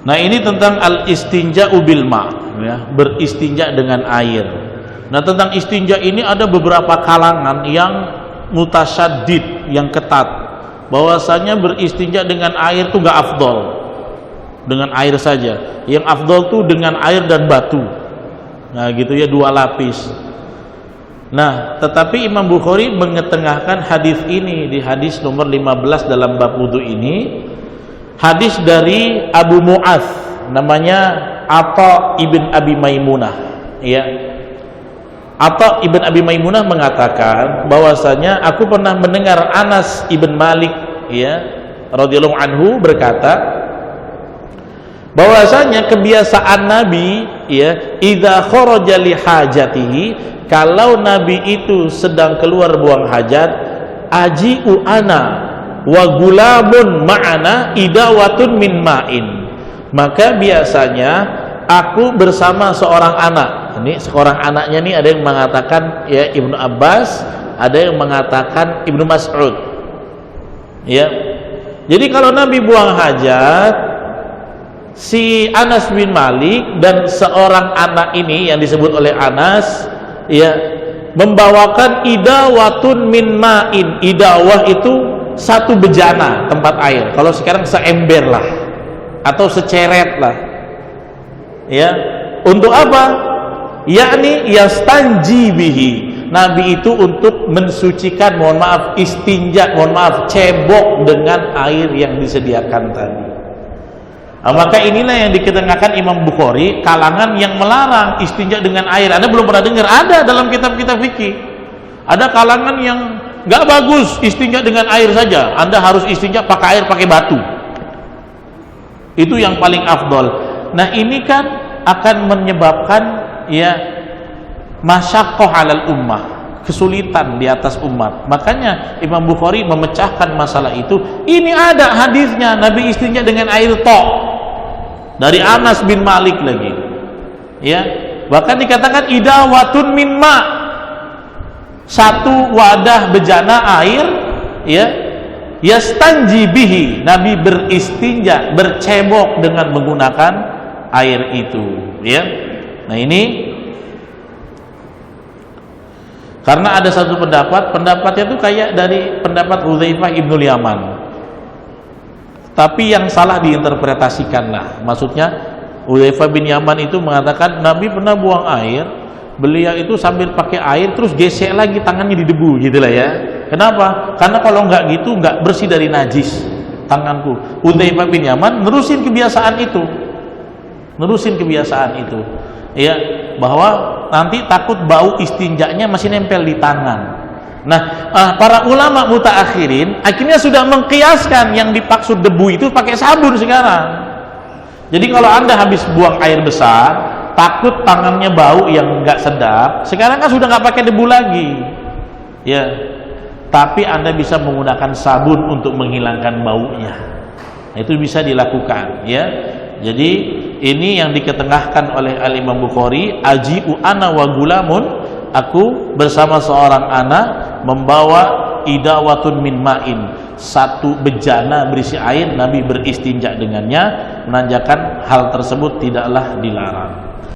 Nah, ini tentang al-istinja'u bil ma', ya, beristinja dengan air. Nah, tentang istinja ini ada beberapa kalangan yang mutasyaddid, yang ketat, bahwasanya beristinja dengan air itu gak afdol, dengan air saja. Yang afdol tuh dengan air dan batu. Nah, gitu ya, 2 lapis. Nah, tetapi Imam Bukhari mengetengahkan hadis ini di hadis nomor 15 dalam bab wudu ini. Hadis dari Abu Mu'adz, namanya Atha ibn Abi Maimunah, ya. Atha ibn Abi Maimunah mengatakan bahwasanya aku pernah mendengar Anas ibn Malik, ya, radhiyallahu anhu berkata bahwasanya kebiasaan Nabi, ya, idza kharaja li hajatihi, kalau Nabi itu sedang keluar buang hajat, aji'u ana wa gulamun ma'ana idawatun min ma'in, maka biasanya aku bersama seorang anak. Ini seorang anaknya nih, ada yang mengatakan ya Ibnu Abbas, ada yang mengatakan Ibnu Mas'ud, ya. Jadi kalau Nabi buang hajat, si Anas bin Malik dan seorang anak ini yang disebut oleh Anas, ya, membawakan idawatun min ma'in. Idawah itu satu bejana tempat air, kalau sekarang seember lah atau seceret lah, ya. Untuk apa? Yakni yastanji bihi, Nabi itu untuk mensucikan, mohon maaf, istinja, mohon maaf, cebok dengan air yang disediakan tadi. Nah, maka inilah yang diketengahkan Imam Bukhari, kalangan yang melarang istinja dengan air. Anda belum pernah dengar, ada dalam kitab-kitab fikih. Ada kalangan yang nggak bagus istinja dengan air saja, Anda harus istinja pakai air, pakai batu, itu yang paling afdol. Nah, ini kan akan menyebabkan, ya, masyaqqah 'alal ummah, kesulitan di atas umat. Makanya Imam Bukhari memecahkan masalah itu. Ini ada hadisnya, Nabi istinja dengan air tok, dari Anas bin Malik lagi, ya. Bahkan dikatakan idawatun min ma', satu wadah bejana air, ya, yastanji bihi, Nabi beristinja, bercebok dengan menggunakan air itu, ya. Nah, ini karena ada satu pendapatnya itu kayak dari pendapat Hudzaifah ibnul Yaman, tapi yang salah diinterpretasikan lah. Maksudnya Hudzaifah bin Yaman itu mengatakan Nabi pernah buang air, beliau itu sambil pakai air terus gesek lagi tangannya di debu, gitulah ya. Kenapa? Karena kalau nggak gitu nggak bersih dari najis tanganku. Hudzaifah bin Yaman nerusin kebiasaan itu, ya, bahwa nanti takut bau istinjanya masih nempel di tangan. Nah, para ulama mutaakhirin akhirnya sudah mengkiaskan yang dimaksud debu itu pakai sabun sekarang. Jadi kalau Anda habis buang air besar, takut tangannya bau yang nggak sedap, sekarang kan sudah nggak pakai debu lagi, ya. Tapi Anda bisa menggunakan sabun untuk menghilangkan baunya. Nah, itu bisa dilakukan, ya. Jadi ini yang diketengahkan oleh Al-Imam Bukhari, aji'u ana wa gulamun, aku bersama seorang anak membawa idawatun min ma'in, satu bejana berisi air, Nabi beristinja dengannya, menandakan hal tersebut tidaklah dilarang.